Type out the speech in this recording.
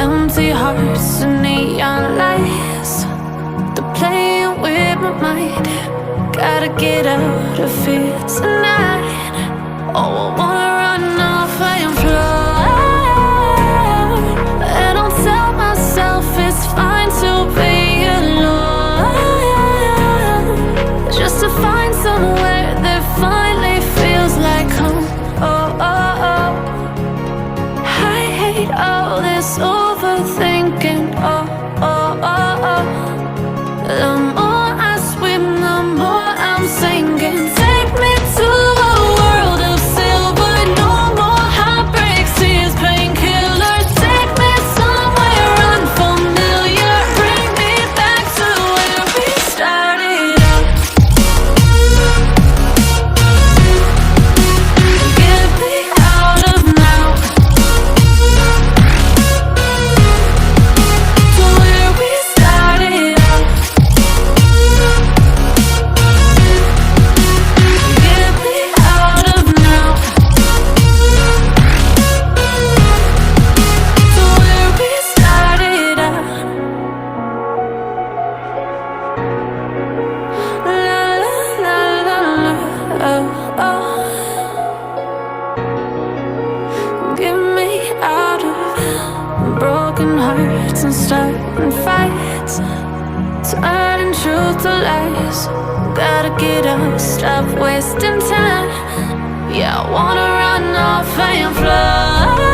Empty hearts and neon lights, they're playing with my mind. Gotta get out of here tonight. Oh, I wanna run off and fly. And I'll tell myself it's fine to be alone, just to find somewhere that finally feels like home. Oh, oh, oh. I hate all this overthinking. Oh, oh, oh, oh. The more I swim, the more I'm sinking. Take me to a world of silver. No more heartbreaks, tears, painkillers. Take me somewhere unfamiliar. Bring me back to where we started out. Get me out of now, to where we started out. Get me out of now, to where we started out. La la la la la, oh, oh. Get me out of broken hearts and starting fights, turning truth to lies. Gotta get up, stop wasting time. Yeah, I wanna run off and fly.